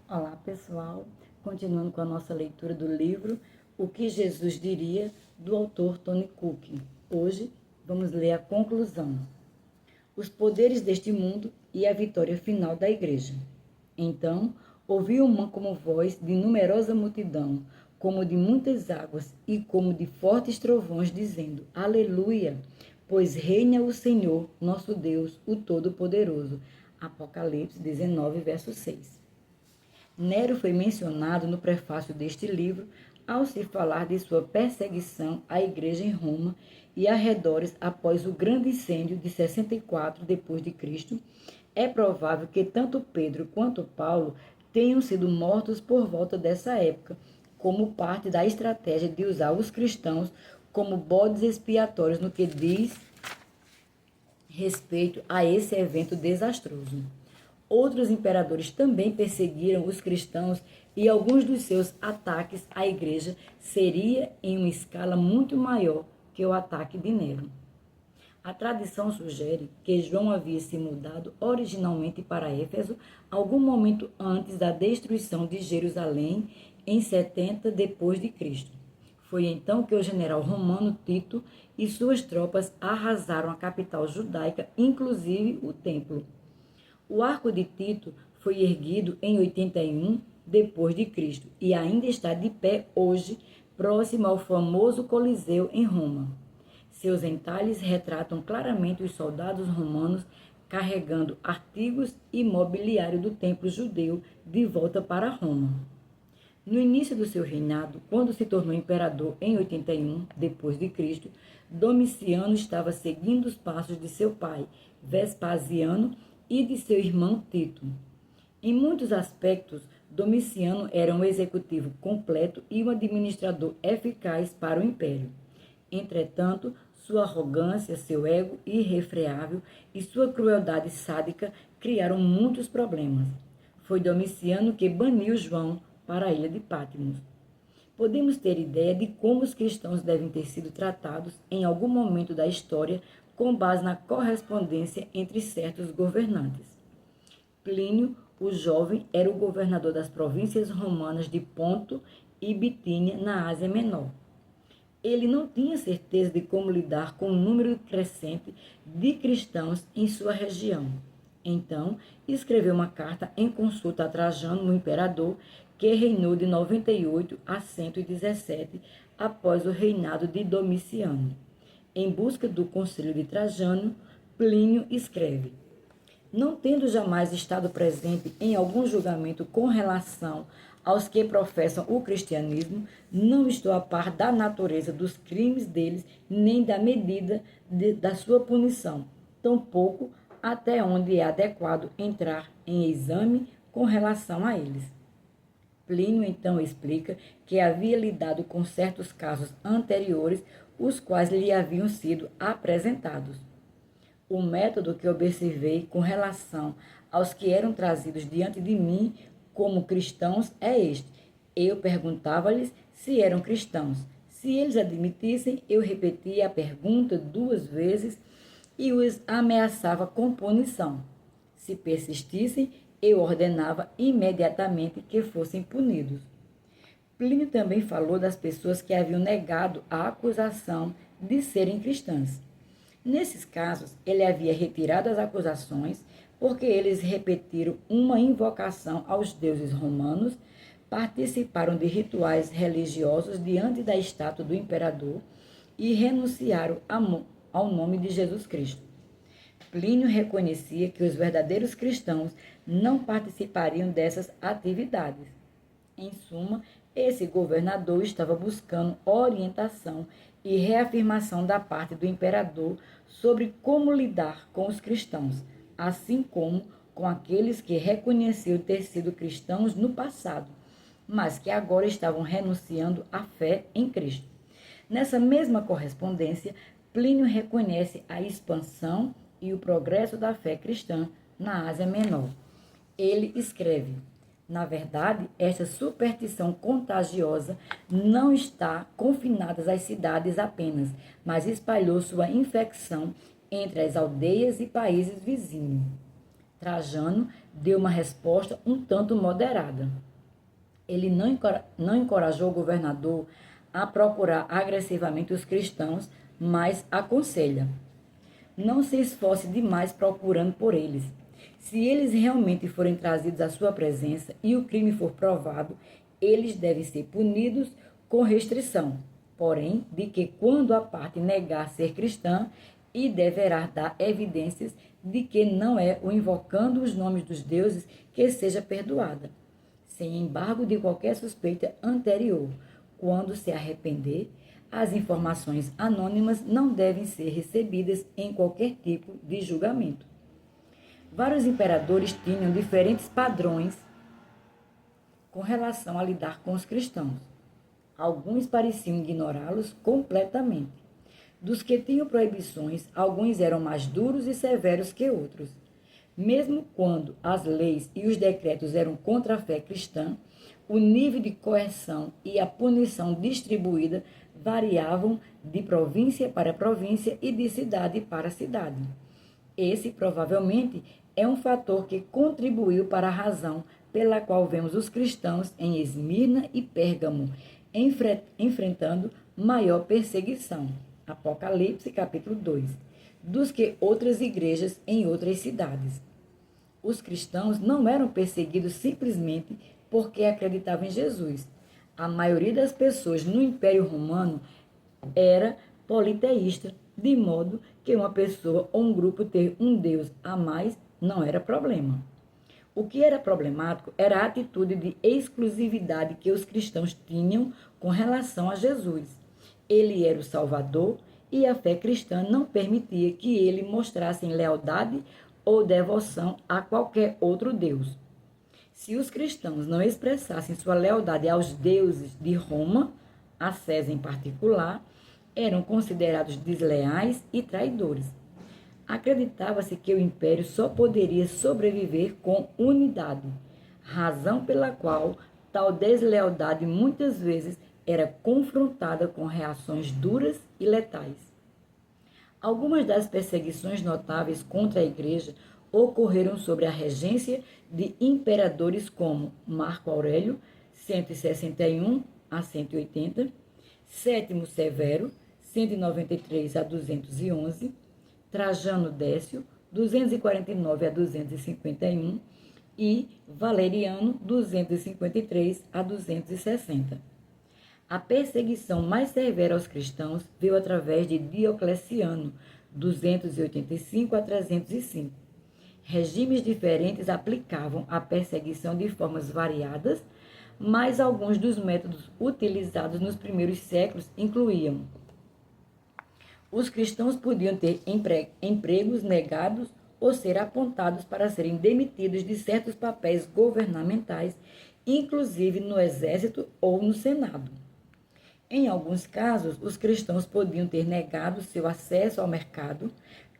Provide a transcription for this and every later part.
Olá, pessoal. Continuando com a nossa leitura do livro O que Jesus diria, do autor Tony Cook. Hoje vamos ler a conclusão. Os poderes deste mundo e a vitória final da igreja. Então, ouvi uma como voz de numerosa multidão, como de muitas águas e como de fortes trovões, dizendo: Aleluia! Pois reina o Senhor, nosso Deus, o Todo-Poderoso. Apocalipse 19, verso 6. Nero foi mencionado no prefácio deste livro ao se falar de sua perseguição à igreja em Roma e arredores após o grande incêndio de 64 d.C. É provável que tanto Pedro quanto Paulo tenham sido mortos por volta dessa época, como parte da estratégia de usar os cristãos como bodes expiatórios no que diz respeito a esse evento desastroso. Outros imperadores também perseguiram os cristãos e alguns dos seus ataques à igreja seria em uma escala muito maior que o ataque de Nero. A tradição sugere que João havia se mudado originalmente para Éfeso algum momento antes da destruição de Jerusalém em 70 depois de Cristo. Foi então que o general romano Tito e suas tropas arrasaram a capital judaica, inclusive o templo. O arco de Tito foi erguido em 81 depois de Cristo e ainda está de pé hoje, próximo ao famoso Coliseu em Roma. Seus entalhes retratam claramente os soldados romanos carregando artigos e mobiliário do templo judeu de volta para Roma. No início do seu reinado, quando se tornou imperador em 81 depois de Cristo, Domiciano estava seguindo os passos de seu pai, Vespasiano, e de seu irmão Tito. Em muitos aspectos, Domiciano era um executivo completo e um administrador eficaz para o império. Entretanto, sua arrogância, seu ego irrefreável e sua crueldade sádica criaram muitos problemas. Foi Domiciano que baniu João para a ilha de Patmos. Podemos ter ideia de como os cristãos devem ter sido tratados em algum momento da história com base na correspondência entre certos governantes. Plínio, o jovem, era o governador das províncias romanas de Ponto e Bitínia, na Ásia Menor. Ele não tinha certeza de como lidar com o número crescente de cristãos em sua região. Então, escreveu uma carta em consulta a Trajano, o imperador, que reinou de 98 a 117 após o reinado de Domiciano. Em busca do conselho de Trajano, Plínio escreve: Não tendo jamais estado presente em algum julgamento com relação aos que professam o cristianismo, não estou a par da natureza dos crimes deles, nem da medida da sua punição, tampouco até onde é adequado entrar em exame com relação a eles. Plínio então explica que havia lidado com certos casos anteriores, os quais lhe haviam sido apresentados. O método que observei com relação aos que eram trazidos diante de mim como cristãos é este. Eu perguntava-lhes se eram cristãos. Se eles admitissem, eu repetia a pergunta 2 vezes e os ameaçava com punição. Se persistissem, eu ordenava imediatamente que fossem punidos. Plínio também falou das pessoas que haviam negado a acusação de serem cristãs. Nesses casos, ele havia retirado as acusações porque eles repetiram uma invocação aos deuses romanos, participaram de rituais religiosos diante da estátua do imperador e renunciaram ao nome de Jesus Cristo. Plínio reconhecia que os verdadeiros cristãos não participariam dessas atividades. Em suma, esse governador estava buscando orientação e reafirmação da parte do imperador sobre como lidar com os cristãos, assim como com aqueles que reconheciam ter sido cristãos no passado, mas que agora estavam renunciando à fé em Cristo. Nessa mesma correspondência, Plínio reconhece a expansão e o progresso da fé cristã na Ásia Menor. Ele escreve: Na verdade, esta superstição contagiosa não está confinada às cidades apenas, mas espalhou sua infecção entre as aldeias e países vizinhos. Trajano deu uma resposta um tanto moderada. Ele não encorajou o governador a procurar agressivamente os cristãos, mas aconselha: não se esforce demais procurando por eles. Se eles realmente forem trazidos à sua presença e o crime for provado, eles devem ser punidos com restrição, porém, de que quando a parte negar ser cristã, e deverá dar evidências de que não é o invocando os nomes dos deuses que seja perdoada, sem embargo de qualquer suspeita anterior. Quando se arrepender, as informações anônimas não devem ser recebidas em qualquer tipo de julgamento. Vários imperadores tinham diferentes padrões com relação a lidar com os cristãos. Alguns pareciam ignorá-los completamente. Dos que tinham proibições, alguns eram mais duros e severos que outros. Mesmo quando as leis e os decretos eram contra a fé cristã, o nível de coerção e a punição distribuída variavam de província para província e de cidade para cidade. Esse, provavelmente, é um fator que contribuiu para a razão pela qual vemos os cristãos em Esmirna e Pérgamo enfrentando maior perseguição. Apocalipse, capítulo 2, dos que outras igrejas em outras cidades. Os cristãos não eram perseguidos simplesmente porque acreditavam em Jesus. A maioria das pessoas no Império Romano era politeísta, de modo que uma pessoa ou um grupo ter um Deus a mais não era problema. O que era problemático era a atitude de exclusividade que os cristãos tinham com relação a Jesus. Ele era o Salvador e a fé cristã não permitia que ele mostrassem lealdade ou devoção a qualquer outro Deus. Se os cristãos não expressassem sua lealdade aos deuses de Roma, a César em particular, eram considerados desleais e traidores. Acreditava-se que o império só poderia sobreviver com unidade, razão pela qual tal deslealdade muitas vezes era confrontada com reações duras e letais. Algumas das perseguições notáveis contra a igreja ocorreram sob a regência de imperadores como Marco Aurélio, 161 a 180, Sétimo Severo, 193 a 211, Trajano Décio, 249 a 251 e Valeriano, 253 a 260. A perseguição mais severa aos cristãos veio através de Diocleciano, 285 a 305. Regimes diferentes aplicavam a perseguição de formas variadas, mas alguns dos métodos utilizados nos primeiros séculos incluíam: os cristãos podiam ter empregos negados ou ser apontados para serem demitidos de certos papéis governamentais, inclusive no exército ou no Senado. Em alguns casos, os cristãos podiam ter negado seu acesso ao mercado,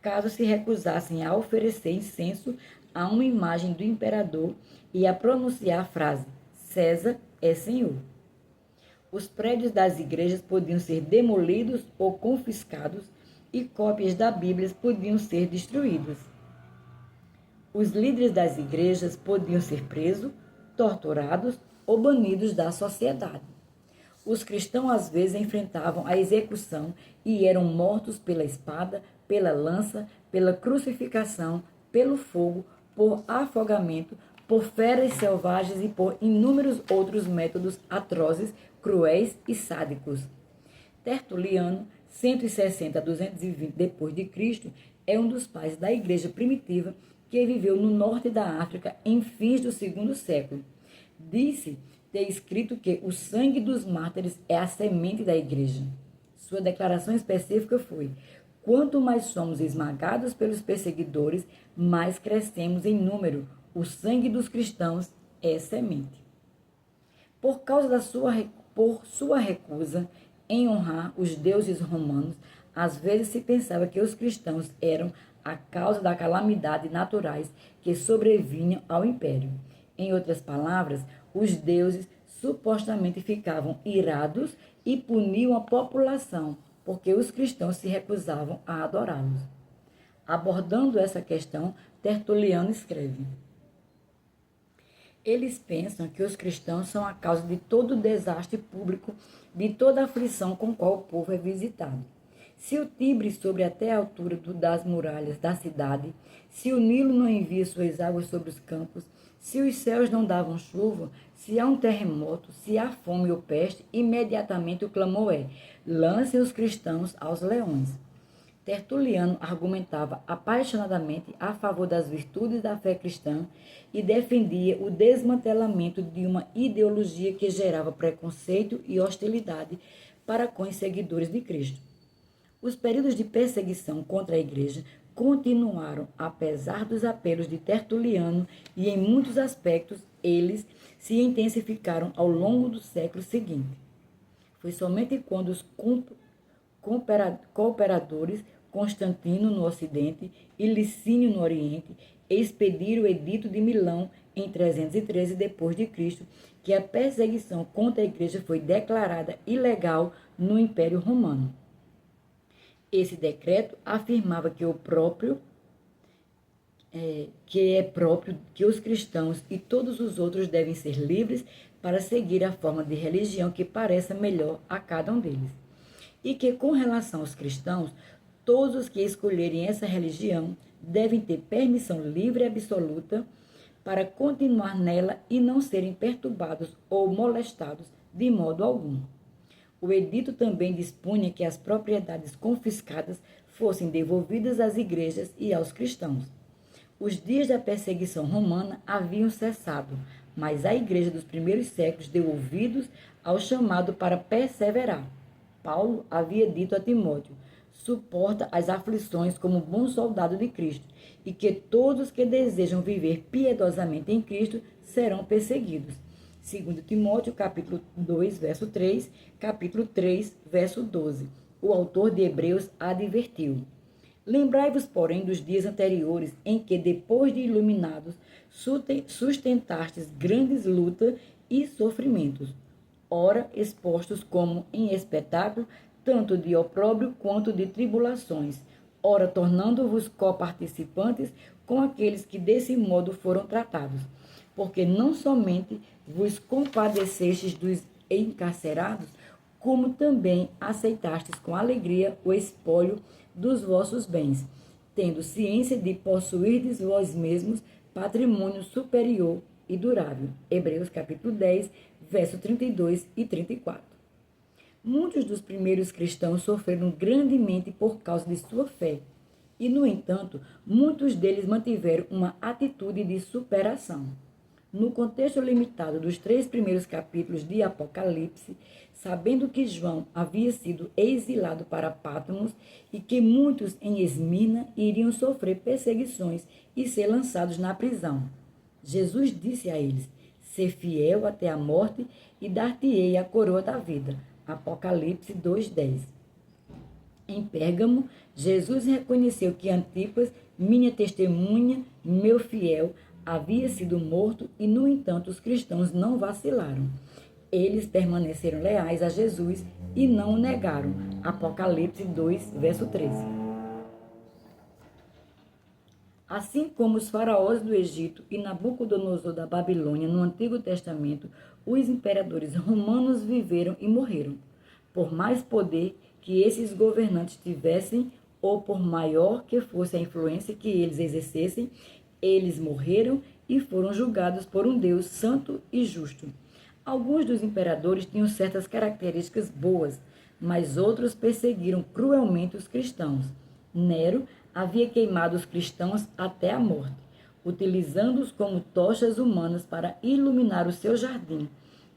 caso se recusassem a oferecer incenso a uma imagem do imperador e a pronunciar a frase: César é Senhor. Os prédios das igrejas podiam ser demolidos ou confiscados e cópias da Bíblia podiam ser destruídas. Os líderes das igrejas podiam ser presos, torturados ou banidos da sociedade. Os cristãos às vezes enfrentavam a execução e eram mortos pela espada, pela lança, pela crucificação, pelo fogo, por afogamento, por feras selvagens e por inúmeros outros métodos atrozes, cruéis e sádicos. Tertuliano, 160 a 220 d.C., é um dos pais da igreja primitiva que viveu no norte da África em fins do segundo século. Disse ter escrito que o sangue dos mártires é a semente da igreja. Sua declaração específica foi: quanto mais somos esmagados pelos perseguidores, mais crescemos em número. O sangue dos cristãos é semente. Por sua recusa em honrar os deuses romanos, às vezes se pensava que os cristãos eram a causa das calamidades naturais que sobrevinham ao império. Em outras palavras, os deuses supostamente ficavam irados e puniam a população, porque os cristãos se recusavam a adorá-los. Abordando essa questão, Tertuliano escreve: eles pensam que os cristãos são a causa de todo o desastre público, de toda a aflição com qual o povo é visitado. Se o Tibre sobe até a altura das muralhas da cidade, se o Nilo não envia suas águas sobre os campos, se os céus não davam chuva, se há um terremoto, se há fome ou peste, imediatamente o clamor é: lancem os cristãos aos leões. Tertuliano argumentava apaixonadamente a favor das virtudes da fé cristã e defendia o desmantelamento de uma ideologia que gerava preconceito e hostilidade para com os seguidores de Cristo. Os períodos de perseguição contra a Igreja continuaram apesar dos apelos de Tertuliano e, em muitos aspectos, eles se intensificaram ao longo do século seguinte. Foi somente quando os cooperadores Constantino no Ocidente e Licínio no Oriente expediram o Edito de Milão em 313 d.C., que a perseguição contra a Igreja foi declarada ilegal no Império Romano. Esse decreto afirmava que que os cristãos e todos os outros devem ser livres para seguir a forma de religião que pareça melhor a cada um deles. E que, com relação aos cristãos, todos os que escolherem essa religião devem ter permissão livre e absoluta para continuar nela e não serem perturbados ou molestados de modo algum. O edito também dispunha que as propriedades confiscadas fossem devolvidas às igrejas e aos cristãos. Os dias da perseguição romana haviam cessado, mas a igreja dos primeiros séculos deu ouvidos ao chamado para perseverar. Paulo havia dito a Timóteo: suporta as aflições como bom soldado de Cristo, e que todos que desejam viver piedosamente em Cristo serão perseguidos. 2 Timóteo, capítulo 2, verso 3, capítulo 3, verso 12. O autor de Hebreus advertiu: lembrai-vos, porém, dos dias anteriores, em que, depois de iluminados, sustentastes grandes lutas e sofrimentos, ora expostos como em espetáculo, tanto de opróbrio quanto de tribulações, ora tornando-vos coparticipantes com aqueles que desse modo foram tratados. Porque não somente vos compadecestes dos encarcerados, como também aceitastes com alegria o espólio dos vossos bens, tendo ciência de possuirdes vós mesmos patrimônio superior e durável. Hebreus capítulo 10, verso 32 e 34. Muitos dos primeiros cristãos sofreram grandemente por causa de sua fé, e, no entanto, muitos deles mantiveram uma atitude de superação. No contexto limitado dos 3 primeiros capítulos de Apocalipse, sabendo que João havia sido exilado para Patmos e que muitos em Esmirna iriam sofrer perseguições e ser lançados na prisão, Jesus disse a eles: ser fiel até a morte e dar-te-ei a coroa da vida. Apocalipse 2:10. Em Pérgamo, Jesus reconheceu que Antipas, minha testemunha, meu fiel, havia sido morto e, no entanto, os cristãos não vacilaram. Eles permaneceram leais a Jesus e não o negaram. Apocalipse 2, verso 13. Assim como os faraós do Egito e Nabucodonosor da Babilônia no Antigo Testamento, os imperadores romanos viveram e morreram. Por mais poder que esses governantes tivessem, ou por maior que fosse a influência que eles exercessem, eles morreram e foram julgados por um Deus santo e justo. Alguns dos imperadores tinham certas características boas, mas outros perseguiram cruelmente os cristãos. Nero havia queimado os cristãos até a morte, utilizando-os como tochas humanas para iluminar o seu jardim,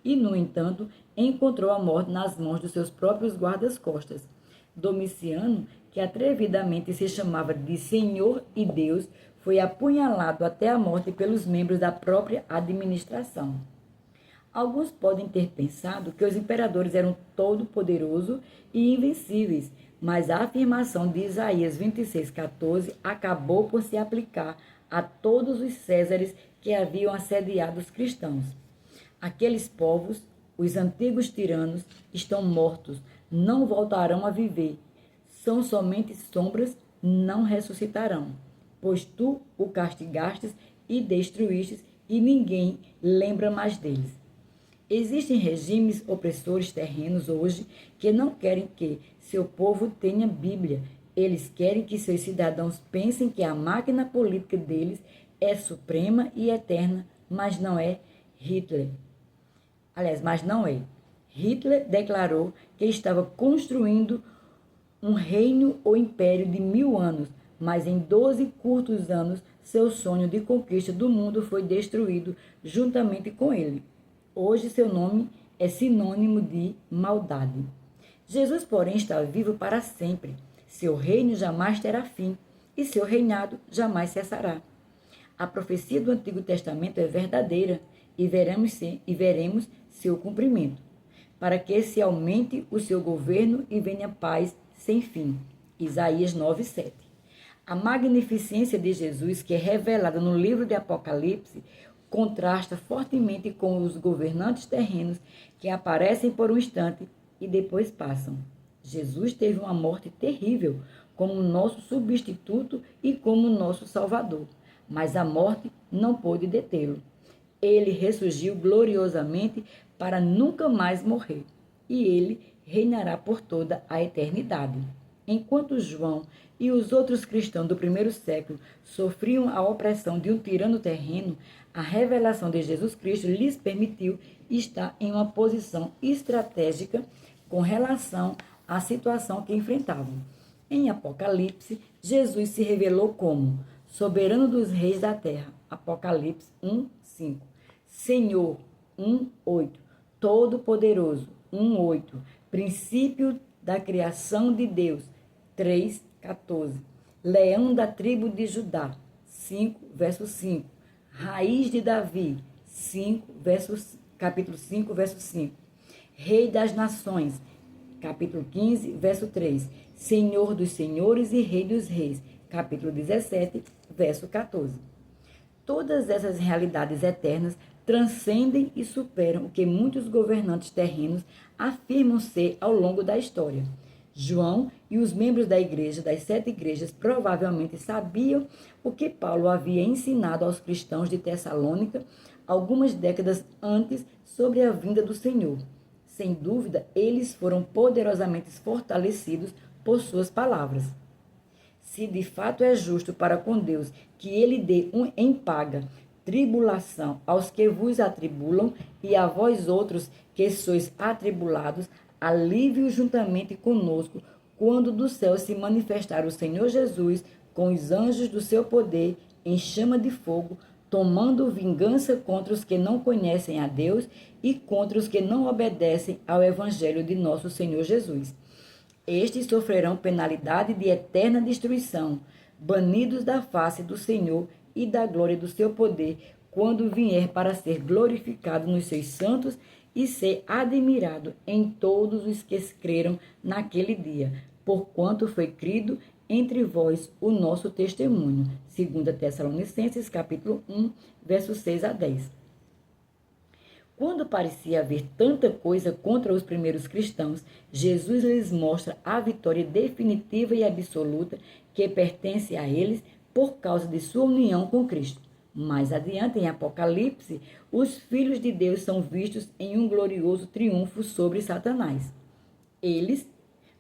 e, no entanto, encontrou a morte nas mãos dos seus próprios guardas-costas. Domiciano, que atrevidamente se chamava de Senhor e Deus, foi apunhalado até a morte pelos membros da própria administração. Alguns podem ter pensado que os imperadores eram todo-poderosos e invencíveis, mas a afirmação de Isaías 26:14 acabou por se aplicar a todos os Césares que haviam assediado os cristãos. Aqueles povos, os antigos tiranos, estão mortos, não voltarão a viver. São somente sombras, não ressuscitarão. pois tu o castigastes e destruístes, e ninguém lembra mais deles. Existem regimes opressores terrenos hoje que não querem que seu povo tenha Bíblia. Eles querem que seus cidadãos pensem que a máquina política deles é suprema e eterna, mas não é Hitler. Aliás, mas não é. Hitler declarou que estava construindo um reino ou império de 1000 anos, mas em 12 curtos anos, seu sonho de conquista do mundo foi destruído juntamente com ele. Hoje, seu nome é sinônimo de maldade. Jesus, porém, está vivo para sempre. Seu reino jamais terá fim e seu reinado jamais cessará. A profecia do Antigo Testamento é verdadeira e veremos seu cumprimento, para que se aumente o seu governo e venha paz sem fim. Isaías 9:7. A magnificência de Jesus, que é revelada no livro de Apocalipse, contrasta fortemente com os governantes terrenos que aparecem por um instante e depois passam. Jesus teve uma morte terrível como nosso substituto e como nosso Salvador, mas a morte não pôde detê-lo. Ele ressurgiu gloriosamente para nunca mais morrer, e ele reinará por toda a eternidade. Enquanto João e os outros cristãos do primeiro século sofriam a opressão de um tirano terreno, a revelação de Jesus Cristo lhes permitiu estar em uma posição estratégica com relação à situação que enfrentavam. Em Apocalipse, Jesus se revelou como soberano dos reis da terra. Apocalipse 1:5. Senhor, 1:8. Todo-Poderoso, 1:8. Princípio da criação de Deus, 3:14. Leão da tribo de Judá, 5:5. Raiz de Davi, capítulo 5, verso 5. Rei das nações, capítulo 15, verso 3. Senhor dos senhores e Rei dos reis, capítulo 17, verso 14. Todas essas realidades eternas transcendem e superam o que muitos governantes terrenos afirmam ser ao longo da história. João e os membros da igreja, das 7 igrejas, provavelmente sabiam o que Paulo havia ensinado aos cristãos de Tessalônica algumas décadas antes sobre a vinda do Senhor. Sem dúvida, eles foram poderosamente fortalecidos por suas palavras. Se de fato é justo para com Deus que ele dê em paga tribulação aos que vos atribulam, e a vós outros que sois atribulados, alívio juntamente conosco, quando do céu se manifestar o Senhor Jesus com os anjos do seu poder em chama de fogo, tomando vingança contra os que não conhecem a Deus e contra os que não obedecem ao evangelho de nosso Senhor Jesus. Estes sofrerão penalidade de eterna destruição, banidos da face do Senhor e da glória do seu poder, quando vier para ser glorificado nos seus santos e ser admirado em todos os que creram naquele dia, porquanto foi crido entre vós o nosso testemunho. 2 Tessalonicenses, capítulo 1, versos 6 a 10. Quando parecia haver tanta coisa contra os primeiros cristãos, Jesus lhes mostra a vitória definitiva e absoluta que pertence a eles por causa de sua união com Cristo. Mais adiante, em Apocalipse, os filhos de Deus são vistos em um glorioso triunfo sobre Satanás. Eles,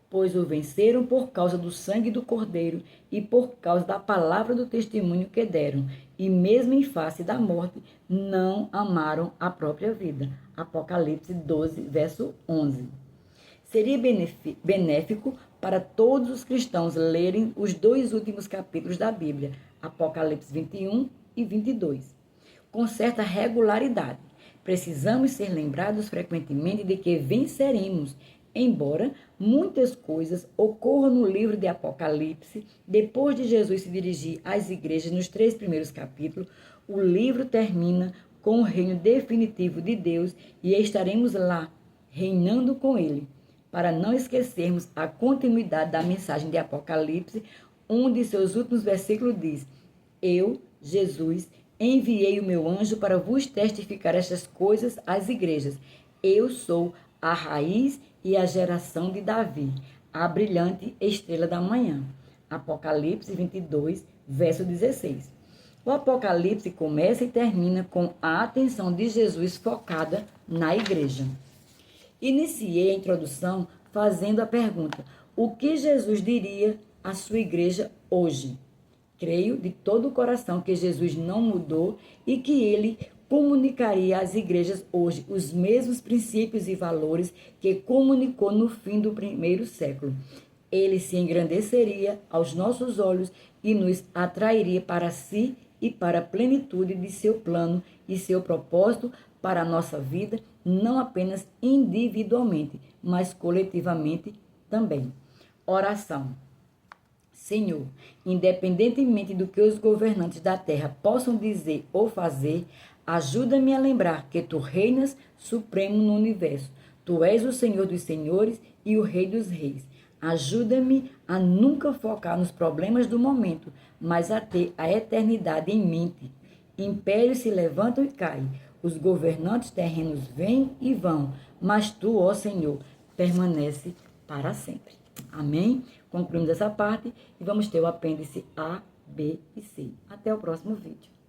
pois o venceram por causa do sangue do Cordeiro e por causa da palavra do testemunho que deram, e mesmo em face da morte, não amaram a própria vida. Apocalipse 12, verso 11. Seria benéfico para todos os cristãos lerem os 2 últimos capítulos da Bíblia, Apocalipse 21 e 22, com certa regularidade. Precisamos ser lembrados frequentemente de que venceremos, embora muitas coisas ocorram no livro de Apocalipse. Depois de Jesus se dirigir às igrejas nos 3 primeiros capítulos, o livro termina com o reino definitivo de Deus e estaremos lá, reinando com ele. Para não esquecermos a continuidade da mensagem de Apocalipse, um de seus últimos versículos diz: Eu, Jesus, enviei o meu anjo para vos testificar estas coisas às igrejas. Eu sou a raiz e a geração de Davi, a brilhante estrela da manhã. Apocalipse 22, Verso 16. O Apocalipse começa e termina com a atenção de Jesus focada na igreja. Iniciei a introdução fazendo a pergunta: o que Jesus diria à sua igreja hoje? Creio de todo o coração que Jesus não mudou e que ele comunicaria às igrejas hoje os mesmos princípios e valores que comunicou no fim do primeiro século. Ele se engrandeceria aos nossos olhos e nos atrairia para si e para a plenitude de seu plano e seu propósito para a nossa vida, não apenas individualmente, mas coletivamente também. Oração. Senhor, independentemente do que os governantes da terra possam dizer ou fazer, ajuda-me a lembrar que tu reinas supremo no universo. Tu és o Senhor dos senhores e o Rei dos reis. Ajuda-me a nunca focar nos problemas do momento, mas a ter a eternidade em mente. Impérios se levantam e caem. Os governantes terrenos vêm e vão, mas tu, ó Senhor, permanece para sempre. Amém? Concluímos essa parte e vamos ter o apêndice A, B e C. Até o próximo vídeo.